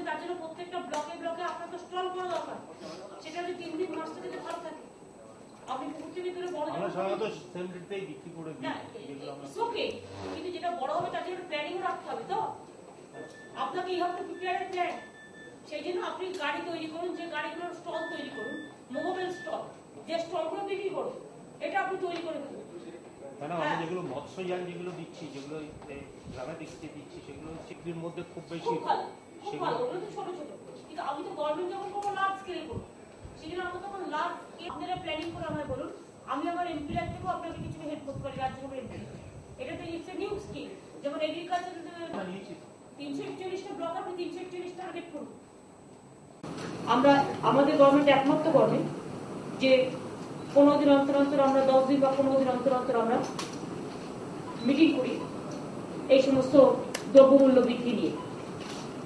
তার জন্য প্রত্যেকটা ব্লকে ব্লকে আপনার তো স্টল করা দরকার। সেটা যদি 3 দিন মাসটা যদি ভালো থাকে, আপনি পুকুরটির ভিতরে বড় আমরা সাধারণত সেম রেটেই বিক্রি করে দিই, ওকে, কিন্তু যেটা বড় হবে তার জন্য প্ল্যানিংও রাখতে হবে। তো আপনাকে you have to prepare a plan. সেই জন্য আপনি গাড়ি তৈরি করুন, যে গাড়িগুলোর স্টল তৈরি করুন, মুভেবল স্টল, যে স্টলগুলো বিক্রি করুন, এটা আপনি তৈরি করে ফেলুন। ম্যাডাম আমি যেগুলো মৎস্যযান যেগুলো দিচ্ছি, যেগুলো গ্রামের দিকে দিচ্ছি, সেগুলো চিকড়ির মধ্যে খুব বেশি খুব ভালো, ওগুলো তো ছোট ছোট। কিন্তু আমি তো গভর্নমেন্ট যখন করবো লার্জ স্কেলে করবো, সেই জন্য আমরা তখন লার্জ স্কেল আপনারা প্ল্যানিং করে আমায় বলুন, আমি আমার এমপি থেকেও আপনাকে কিছু হেল্প করতে পারি, রাজ্যসভার এমপি। এটা তো ইটস এ নিউ স্কিল। যেমন এগ্রিকালচার 341টা ব্লক, আপনি 341 টার্গেট করুন। আমরা আমাদের গভর্নমেন্ট একমাত্র গভর্নমেন্ট যে 15 দিন অন্তর অন্তর আমরা 10 দিন বা 15 দিন অন্তর অন্তর আমরা মিটিং করি এই সমস্ত দ্রব্যমূল্য বৃদ্ধি নিয়ে।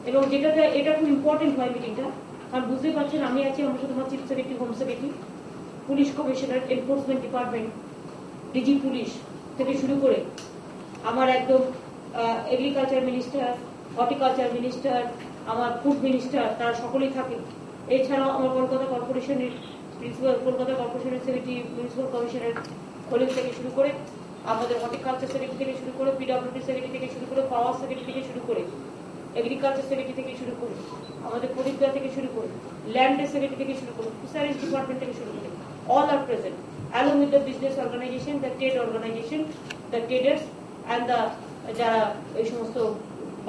এবং যেটাতে এটা খুব ইম্পর্টেন্ট হয় মিটিংটা, কারণ বুঝতেই পারছেন আমি আছি, আমার সাথে আমার chief secretary, home secretary, police commissioner, enforcement department, DG police থেকে শুরু করে আমার একদম এগ্রিকালচার মিনিস্টার, হর্টিকালচার মিনিস্টার, আমার ফুড মিনিস্টার, তারা সকলেই থাকে। এছাড়াও আমার কলকাতা কর্পোরেশনের প্রিন্সিপাল, কলকাতা কর্পোরেশনের সেক্রেটারি, মিউনিসিপাল কমিশনার কলিগ থেকে শুরু করে, আমাদের হর্টিকালচার সেক্রেটারি থেকে শুরু করে, পিডব্লিউডি সেক্রেটারি থেকে শুরু করে, পাওয়ার সেক্রেটারি থেকে শুরু করে, এগ্রিকালচার সেক্রেটারি থেকে শুরু করে, আমাদের পরিবেশ থেকে শুরু করে, ল্যান্ড সেক্রেটারি থেকে শুরু করে, ফিশারিজ ডিপার্টমেন্ট থেকে শুরু করে, all are present along with the business organization, the trade organization, the traders and the যারা এই সমস্ত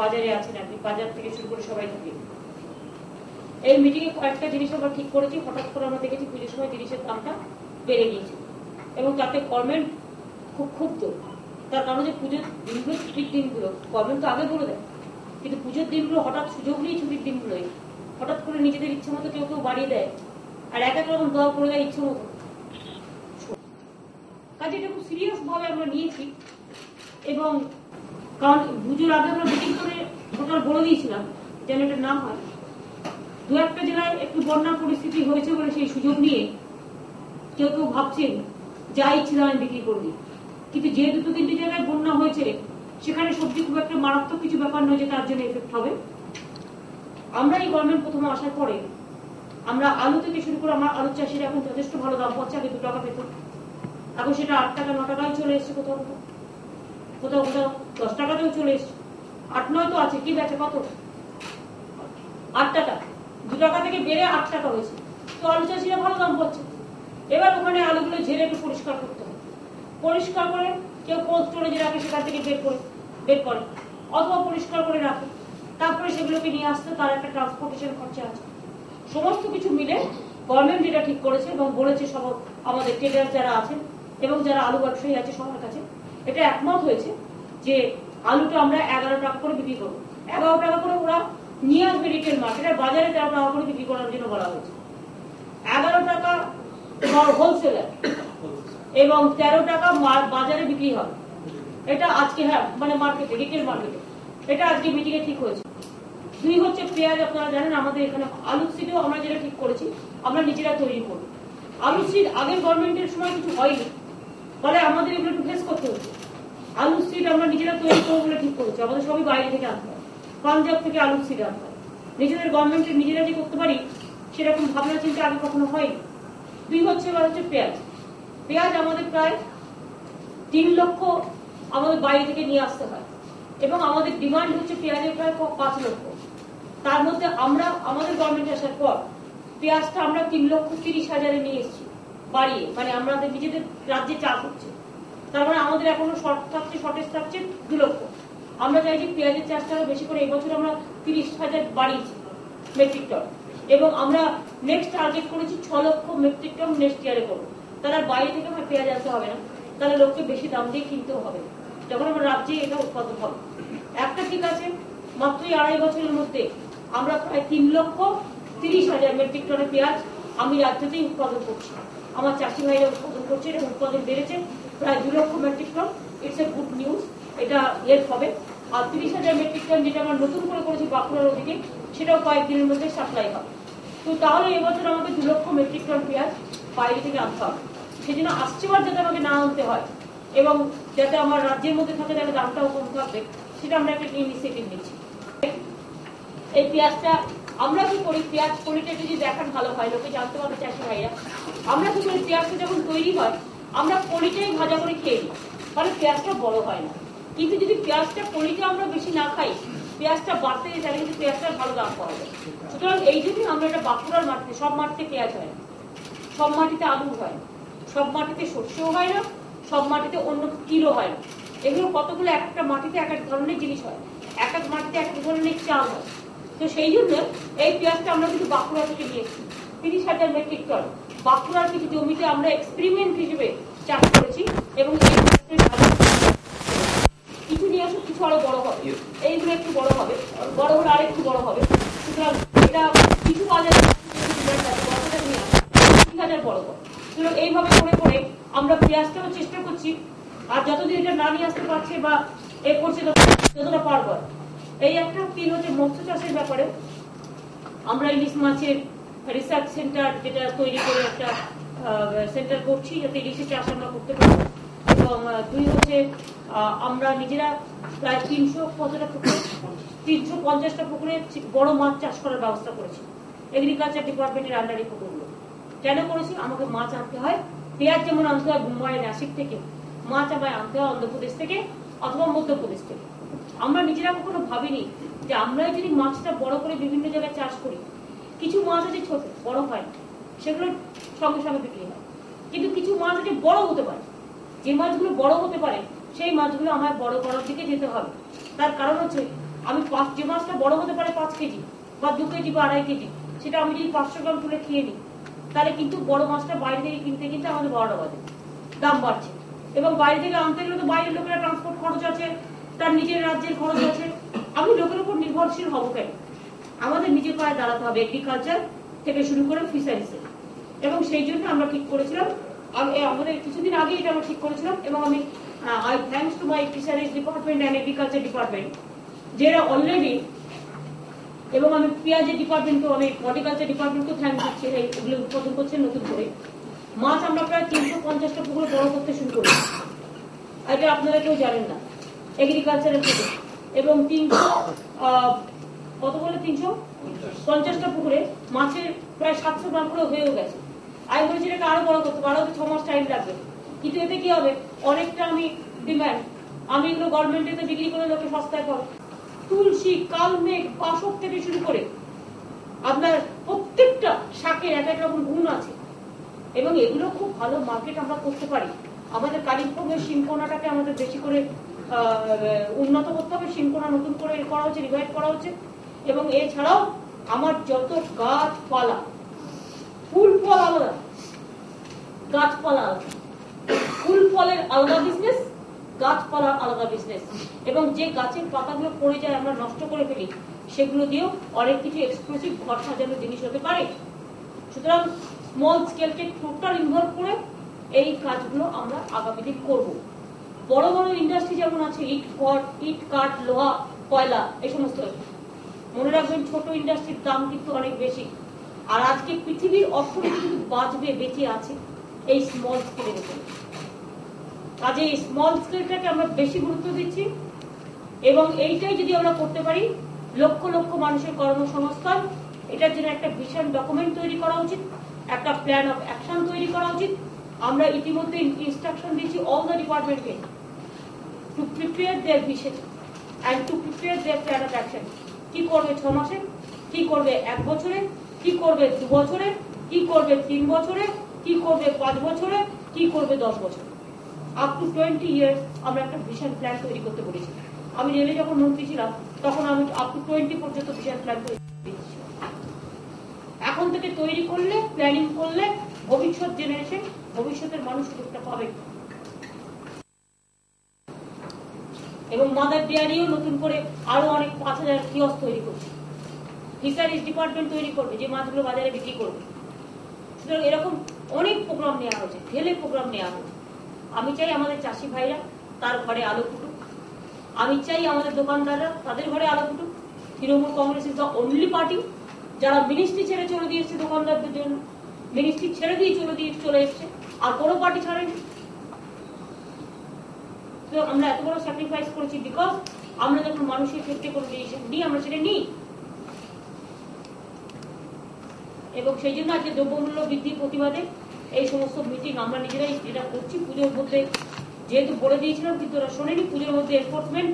বাজারে আছেন আর কি, বাজার থেকে শুরু করে সবাই থাকে। এই মিটিং এ কয়েকটা জিনিস আমরা ঠিক করেছি। হঠাৎ করে আমরা দেখেছি পুজোর সময় জিনিসের দামটা বেড়ে গিয়েছে এবং তাতে গভর্নমেন্ট খুব ক্ষুব্ধ। তার কারণ যে পুজোর দিনগুলো, ছুটির দিনগুলো গভর্নমেন্ট তো আগে বলে দেয়, কিন্তু পুজোর দিনগুলো হঠাৎ সুযোগ নিয়ে ছুটির দিনগুলোই হঠাৎ করে নিজেদের ইচ্ছে মতো কেউ কেউ বাড়িয়ে দেয় আর এক এক রকম দর করে দেয় ইচ্ছে মতো। কাজে এটা খুব সিরিয়াস ভাবে আমরা নিয়েছি। এবং কারণ পুজোর আগে আমরা মিটিং করে টোটাল বলে দিয়েছিলাম যেন এটা না হয়। 2-1টা জেলায় একটু বন্যার পরিস্থিতি হয়েছে বলে সেই সুযোগ নিয়ে কেউ কেউ ভাবছেন যা ইচ্ছে আমি বিক্রি করবি, কিন্তু যে 2-3টে জায়গায় বন্যা হয়েছে সেখানে সবজি খুব একটা মারাত্মক কিছু ব্যাপার নয় যে তার জন্য এফেক্ট হবে। আমরা এই গভর্নমেন্ট প্রথমে আসার পরে আমরা আলু থেকে শুরু করে, আমার আলু চাষিরা এখন যথেষ্ট ভালো দাম পাচ্ছে। আগে 2 টাকা পেত, এখন সেটা 8 টাকা 9 টাকায় চলে এসছে, কোথাও কোথাও কোথাও কোথাও 10 টাকাতেও চলে এসছে, 8-9 তো আছে। কি বেচে কত? 8 টাকা, 2 টাকা থেকে বেড়ে 8 টাকা হয়েছে। তো আলু চাষিরা ভালো দাম পাচ্ছে। এবার ওখানে আলুগুলো ঝেড়ে একটু পরিষ্কার করতে হবে, পরিষ্কার করে কেউ কোল্ড স্টোরেজে রাখে, সেখান থেকে বের করে অথবা পরিষ্কার করে রাখে, তারপরে সেগুলোকে নিয়ে আসতে তার একটা ট্রান্সপোর্টেশন খরচা আছে। সমস্ত কিছু মিলে গভর্নমেন্ট যেটা ঠিক করেছে এবং বলেছে সব আমাদের ট্রেডার যারা আছেন এবং যারা আলু ব্যবসায়ী আছে সবার কাছে এটা একমত হয়েছে যে আলুটা আমরা 11 টাকা করে বিক্রি করবো। 11 টাকা করে ওরা নিয়ে আসবে রিটেল মার্কেটে, বাজারে 13 টাকা করে বিক্রি করার জন্য বলা হয়েছে। 11 টাকা হোলসেলার এবং 13 টাকা বাজারে বিক্রি হবে। এটা আজকে, হ্যাঁ মানে মার্কেটে, রিটেল মার্কেটে এটা আজকে মিটিং এ ঠিক হয়েছে। 2 হচ্ছে পেঁয়াজ। আপনারা জানেন আমাদের এখানে আলু সিডও আমরা যেটা ঠিক করেছি আমরা নিজেরা তৈরি করবো। আলু সিড আগের গভর্নমেন্টের সময় কিছু হয়নি, ফলে আমাদের এগুলো একটু ফেস করতে হচ্ছে। আলু সিড আমরা নিজেরা তৈরি করবো বলে ঠিক করেছি। আমাদের সবই বাইরে থেকে আনতে হয়, পাঞ্জাব থেকে আলু সিড আনতে হয়। নিজেদের গভর্নমেন্টের নিজেরা যে করতে পারি সেরকম ভাবনা চিন্তা আগে কখনো হয়নি। 2 হচ্ছে এবার হচ্ছে পেঁয়াজ। পেঁয়াজ আমাদের প্রায় 3 লক্ষ আমাদের বাইরে থেকে নিয়ে আসতে হয় এবং আমাদের ডিমান্ড হচ্ছে পেঁয়াজের প্রায় 5 লক্ষ। তার মধ্যে আমরা আমাদের গভর্নমেন্ট আসার পর পেঁয়াজটা আমরা 3,30,000 নিয়ে এসেছি বাড়িয়ে, মানে আমাদের নিজেদের রাজ্যে চাষ হচ্ছে। তার মানে আমাদের এখনো শর্টেজ থাকছে 2 লক্ষ। আমরা চাইছি পেঁয়াজের চাষটা বেশি করে। এবছর আমরা 30,000 বাড়িয়েছি মেট্রিক টন এবং আমরা নেক্সট টার্গেট করেছি 6 লক্ষ মেট্রিক টন নেক্সট ইয়ারে করবো। তারা বাইরে থেকে আমার পেঁয়াজ আনতে হবে না, তাহলে লোককে বেশি দাম দিয়ে কিনতেও হবে যখন আমার রাজ্যে এটা উৎপাদন হবে। একটা ঠিক আছে, মাত্রই 2.5 বছরের মধ্যে আমরা প্রায় 3,30,000 মেট্রিক টনের পেঁয়াজ আমি রাজ্যতেই উৎপাদন করছি। আমার চাষি ভাইরা উৎপাদন করছে এবং উৎপাদন বেড়েছে প্রায় 2 লক্ষ metric ton. It's a good news, এটা হেল্প হবে। আর 30,000 মেট্রিক টন যেটা আমরা নতুন করে করেছি বাঁকুড়ার ওদিকে, সেটাও কয়েকদিনের মধ্যে সাপ্লাই হবে। তো তাহলে এবছর আমাদের 2 লক্ষ মেট্রিক টন পেঁয়াজ বাইরে থেকে আনতে হবে। সেজন্য আসছেবার যাতে আমাকে না আনতে হয় এবং যাতে আমার রাজ্যের মধ্যে থাকে, যাতে দামটাও কম থাকবে, সেটা আমরা একটা ইনিশিয়েটিভ নিচ্ছি। এই পেঁয়াজটা আমরা কি করি, পেঁয়াজ কোয়ালিটি যদি দেখান ভালো হয়, লোকে জানতে পারবে চাষি ভাইরা, আমরা কি করি, পেঁয়াজটা যখন তৈরি হয় আমরা কলিটাই ভাজা করে খেয়ে নিই, ফলে পেঁয়াজটা বড় হয় না। কিন্তু যদি পেঁয়াজটা কলিটা আমরা বেশি না খাই, পেঁয়াজটা বাড়তে গেলে তাহলে কিন্তু পেঁয়াজটার ভালো দাম পাওয়া যায়। সুতরাং এই জন্যই আমরা এটা বাঁকুড়ার মাটিতে, সব মাটিতে পেঁয়াজ হয় না, সব মাটিতে আলু হয় না, সব মাটিতে সর্ষেও হয় না, সব মাটিতে অন্য তিলও হয় না। এগুলো কতগুলো এক একটা মাটিতে এক এক ধরনের জিনিস হয়, এক এক মাটিতে এক এক ধরনের চাল হয়। তো সেই জন্য এই পেঁয়াজটা আমরা কিন্তু বাঁকুড়া থেকে নিয়েছি 30,000 মেট্রিক টন। বাঁকুড়ার কিছু জমিতে আমরা এক্সপেরিমেন্ট হিসেবে চাষ করেছি এবং কিছু নিয়ে আসো, কিছু আরো বড় হবে, এইগুলো একটু বড় হবে, বড় হলে আর একটু বড় হবে। সুতরাং এটা কিছু বাজারে 30,000 বড় হবে। সুতরাং এইভাবে করে করে আমরা পেঁয়াজটাও চেষ্টা করছি, আর যতদিন এটা না নিয়ে আসতে পারছে বা এ করছে যতটা পারবো। এই একটা তিন হচ্ছে মৎস্য চাষের ব্যাপারে আমরা ইলিশ মাছের রিসার্চ সেন্টার যেটা তৈরি করে একটা সেন্টার করছি, যাতে ইলিশের চাষ আমরা করতে পারি। এবং দুই হচ্ছে আমরা নিজেরা প্রায় 350টা পুকুরে বড় মাছ চাষ করার ব্যবস্থা করেছি এগ্রিকালচার ডিপার্টমেন্টের আন্ডারে। পুকুরগুলো কেন করেছি, আমাকে মাছ আনতে হয়, পেঁয়াজ যেমন আনতে হয় মুম্বাই নাসিক থেকে, মাছ আমায় আনতে হয় অন্ধ্রপ্রদেশ থেকে অথবা মধ্যপ্রদেশ থেকে। আমরা নিজেরা কখনো ভাবিনি যে আমরা যদি মাছটা বড় করে বিভিন্ন জায়গায় চাষ করি, কিছু মাছ আছে ছোট বড় হয়, সেগুলো সঙ্গে সঙ্গে বিক্রি হয়, কিন্তু কিছু মাছ আছে বড় হতে পারে, যে মাছগুলো বড় হতে পারে সেই মাছগুলো আমার বড় করার দিকে যেতে হবে। তার কারণ হচ্ছে আমি যে মাছটা বড় হতে পারে 5 কেজি বা 2 কেজি বা 2.5 কেজি, সেটা আমি যদি 500 গ্রাম তুলে খেয়ে নিই, তাহলে কিন্তু বড় মাছটা বাইরে থেকে কিনতে কিনতে আমাদের 12টা বাজে, দাম বাড়ছে। এবং বাইরে থেকে আনতে গেলে তো বাইরের লোকেরা ট্রান্সপোর্ট খরচ আছে, তার নিজের রাজ্যের খরচ আছে। আমি লোকের উপর নির্ভরশীল হবো কেন? আমাদের নিজের পায়ে দাঁড়াতে হবে, এগ্রিকালচার থেকে শুরু করে ফিশারিজে। এবং সেই জন্য আমরা ঠিক করেছিলাম, আমাদের কিছুদিন আগে এটা আমরা ঠিক করেছিলাম। এবং আমি thanks to my fisheries department and agriculture department, যেটা অলরেডি, এবং আমি পেঁয়াজের ডিপার্টমেন্টকেও, আমি হর্টিকালচার ডিপার্টমেন্টকেও থ্যাঙ্ক দিচ্ছি, এগুলো উৎপাদন করছেন নতুন করে। মাছ আমরা প্রায় 350টা পুকুরে বড় করতে শুরু করি, এটা আপনারা কেউ জানেন না, এগ্রিকালচারের থেকে। এবং 350টা পুকুরে মাছের প্রায় 700 গ্রাম করে হয়েও গেছে। আমি বলেছি এটাকে আরো বড় করতে, আরো 6 মাস টাইম লাগবে, কিন্তু এতে কি হবে, অনেকটা আমি ডিমান্ড, আমি এগুলো গভর্নমেন্টে বিক্রি করে লোকে সস্তায় পাবো। তুলসী, কালমেঘ, বাসক থেকে শুরু করে আপনার প্রত্যেকটা শাকের এক এক রকম গুণ আছে, এবং এগুলো খুব ভালো মার্কেট আমরা করতে পারি। আমাদের কালিম্পংয়ের শিংকোনাটাকে আমাদের বেশি করে উন্নত করতে হবে, শিংকোনা নতুন করে করা হচ্ছে, রিভাইভ করা হচ্ছে। এবং এছাড়াও আমার যত গাছপালা, ফুল ফল আলাদা, গাছপালা আলাদা, ফুল ফলের আলাদা বিজনেস, গাছপালার আলাদা বিজনেস। এবং যে গাছের পাতাগুলো পড়ে যায় আমরা নষ্ট করে ফেলি, সেগুলো দিয়েও অনেক কিছু এক্সক্লুসিভ ঘর সাজানোর জিনিস হতে পারে। সুতরাং স্মল স্কেলকে টোটাল ইনভলভ করে এই কাজগুলো আমরা আগামী দিন করব। বড় বড় ইন্ডাস্ট্রি যেমন আছে, ইট কাঠ, লোহা, কয়লা, এই সমস্ত, মনে রাখবেন ছোট ইন্ডাস্ট্রির দাম কিন্তু অনেক বেশি। আর আজকে পৃথিবীর অর্থনীতি কিন্তু বাঁচবে, বেঁচে আছে এই স্মল স্কেলের উপরে। কাজে এই স্মল স্কেলটাকে আমরা বেশি গুরুত্ব দিচ্ছি, এবং এইটাই যদি আমরা করতে পারি, লক্ষ লক্ষ মানুষের কর্মসংস্থান, এটার জন্য একটা ভিশন ডকুমেন্ট তৈরি করা উচিত, একটা প্ল্যান অফ অ্যাকশন তৈরি করা উচিত। আমরা ইতিমধ্যে ইনস্ট্রাকশন দিচ্ছি অল দ্য ডিপার্টমেন্টকে to prepare their vision and to prepare their plan of action. কি করবে 6 মাসে, কি করবে 1 বছরে, কি করবে 2 বছরে, কি করবে 3 বছরে, কি করবে 5 বছরে, কি করবে 10 বছরে, আপ টু 20 ইয়ার্স আমরা একটা ভিশন প্ল্যান তৈরি করতে বলেছি। আমি রেলে যখন মন্ত্রী ছিলাম তখন আমি আপ টু 20 পর্যন্ত ভিশন প্ল্যান তৈরি করেছি। এখন থেকে তৈরি করলে, প্ল্যানিং করলে ভবিষ্যৎ জেনারেশন, ভবিষ্যতের মানুষ সুযোগটা পাবে। এবং মাদার ডেয়ারিও নতুন করে আরো অনেক 5000 কিয়স্ক তৈরি করছে, ফিশারিজ ডিপার্টমেন্ট তৈরি করবে, যে মাছগুলো বাজারে বিক্রি করবে। সুতরাং এরকম অনেক প্রোগ্রাম নেওয়া হয়েছে, ঢেলে প্রোগ্রাম নেওয়া হয়েছে। আমি চাই আমাদের চাষি ভাইরা তার ঘরে আলো ফুটুক, আমি চাই আমাদের দোকানদাররা তাদের ঘরে আলো ফুটুক। Trinamool Congress is the only party যারা মিনিস্ট্রি ছেড়ে চলে দিয়েছে দোকানদারদের জন্য, মিনিস্ট্রি ছেড়ে দিয়ে চলে এসছে, আর কোনো পার্টি ছাড়েনি। তো আমরা এত বড় স্যাক্রিফাইস করেছি বিকজ আমরা যখন মানুষের ক্ষেত্রে কোনো ডিসিশন নিই, আমরা সেটা নিই। এবং সেই জন্য আজকে দ্রব্যমূল্য বৃদ্ধির প্রতিবাদে এই সমস্ত মিটিং আমরা নিজেরাই যেটা করছি। পুজোর মধ্যে যেহেতু বলে দিয়েছিলাম কিন্তু ওরা শোনেনি, পুজোর মধ্যে enforcement,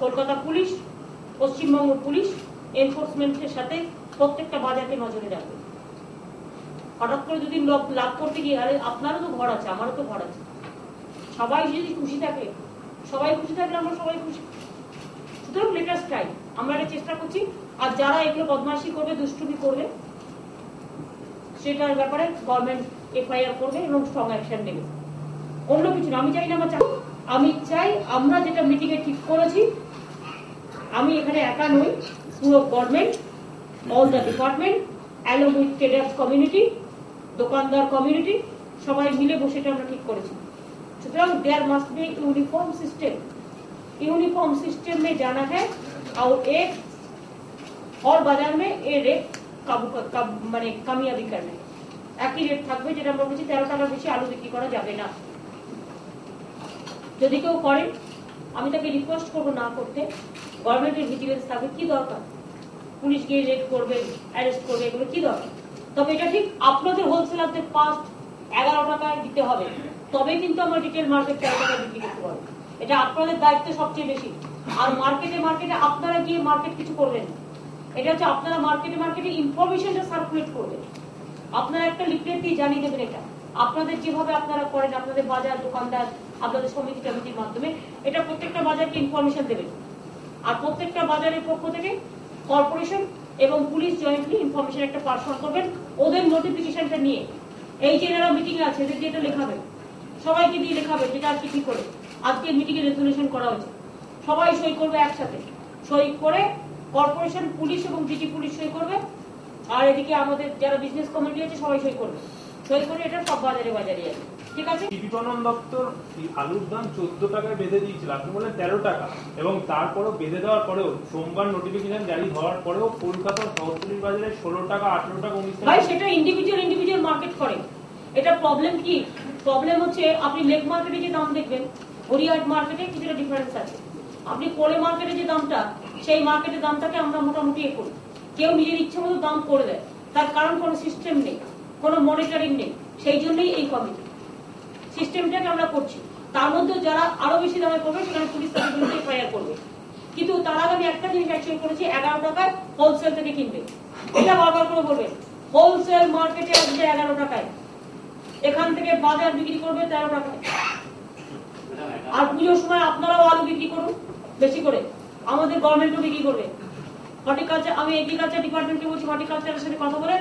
Kolkata police, Paschimbanga police এনফোর্সমেন্টের সাথে প্রত্যেকটা বাজারকে নজরে রাখবে। হঠাৎ করে যদি লাভ করতে গিয়ে, আরে আপনারও তো ঘর আছে, আমারও তো ঘর আছে, সবাই যদি খুশি থাকে, সবাই খুশি থাকলে আমরা সবাই খুশি। সুতরাং লেটাস ট্রাই, আমরা এটা চেষ্টা করছি। আর যারা এগুলো বদমাশি করবে, দুষ্টুমি করবে, সেটার ব্যাপারে গভর্নমেন্ট এফআইআর করবে এবং স্ট্রং অ্যাকশন নেবে। অন্য কিছু না, আমি চাই না আমি চাই আমরা যেটা মিটিং এ ঠিক করেছি, আমি এখানে একা নই, পুরো government, all the department, along with traders community, দোকানদার কমিউনিটি, সবাই মিলে বসে এটা আমরা ঠিক করেছি। সুতরাং there must be uniform system. Uniform system में जाना है और एक और बाजार में ये रेट মানে কামিয়াবি করবে। একই রেট থাকবে, যেটা আমরা বলছি 13 টাকার বেশি আলু বিক্রি করা যাবে না। যদি কেউ করে, আমি তাকে রিকোয়েস্ট করবো না করতে। গভর্নমেন্টের ভিজিলেন্স থাকবে, কি দরকার পুলিশ গিয়ে রেড করবে, অ্যারেস্ট করবে, এগুলো কি দরকার? তবে এটা ঠিক আপনাদের হোলসেলারদের ফার্স্ট 11 টাকায় দিতে হবে, তবে কিন্তু আমরা রিটেল মার্কেট 13 টাকায় বিক্রি করতে পারবো। এটা আপনাদের দায়িত্ব সবচেয়ে বেশি। আর মার্কেটে আপনারা গিয়ে মার্কেট কিছু করবেন, এটা হচ্ছে আপনারা মার্কেটে ইনফরমেশনটা সার্কুলেট করবেন। আপনারা একটা লিফলেট দিয়ে জানিয়ে দেবেন এটা আপনাদের যেভাবে আপনারা করেন, আপনাদের বাজার দোকানদার, আপনাদের সমিতি কমিটির মাধ্যমে এটা প্রত্যেকটা বাজারকে ইনফরমেশন দেবেন। আর প্রত্যেকটা বাজারের পক্ষ থেকে কর্পোরেশন এবং পুলিশ জয়েন্টলি ইনফরমেশন একটা পার্সন করবেন, ওদের নোটিফিকেশনটা নিয়ে। এই যে এরা মিটিং আছে, এদের যেটা লেখাবেন, সবাইকে দিয়ে লেখাবেন যেটা আজকে কি করে আজকে মিটিং এ রেজলিউশন করা হয়েছে, সবাই সই করবে একসাথে। সই করে কর্পোরেশন, পুলিশ এবং ডিজি পুলিশ সই করবে, আর এদিকে আমাদের যারা বিজনেস কমিটি আছে সবাই সই করবে। সই করে এটা সব বাজারে বাজারে যাবে, ঠিক আছে? বিপণন দপ্তর আলুর দাম 14 টাকায় বেঁধে দিয়েছিল, আপনি বললেন 13 টাকা, এবং তারপরেও বেঁধে দেওয়ার পরেও সোমবার নোটিফিকেশন জারি হওয়ার পরেও কলকাতার শহরতলির বাজারে 16 টাকা 18 টাকা 19 টাকা। ভাই সেটা ইন্ডিভিজুয়াল মার্কেট করে। এটা প্রবলেম কি? প্রবলেম হচ্ছে আপনি লেক মার্কেটে যে দাম দেখবেন, হরিয়াট মার্কেটে কিছুটা ডিফারেন্স আছে। আপনি কোলে মার্কেটে যে দামটা, সেই মার্কেটের দামটাকে আমরা মোটামুটি করি। কেউ নিজের ইচ্ছে মতো দাম করে দেয়, তার কারণ কোনো সিস্টেম নেই, কোনো মনিটরিং নেই। সেই জন্যই এই কমিটি সিস্টেমটাকে আমরা করছি। তার মধ্যে যারা আরো বেশি দামে করবে, সেখানে পুলিশ তাদের বিরুদ্ধে এফআইআর করবে। কিন্তু তার আগে আমি একটা জিনিস অ্যাকচুয়ালি করেছি, 11 টাকায় হোলসেল থেকে কিনবে। এটা বারবার করে বলবেন, হোলসেল মার্কেটে আসবে 11 টাকায়, এখান থেকে বাজার বিক্রি করবে 13 টাকায়। আর পুজোর সময় আপনারাও আলু বিক্রি করুন বেশি করে, আমাদের গভর্নমেন্টও বিক্রি করবে। হর্টিকালচার, আমি এগ্রিকালচার ডিপার্টমেন্টকে বলছি, হর্টিকালচারের সাথে কথা বলে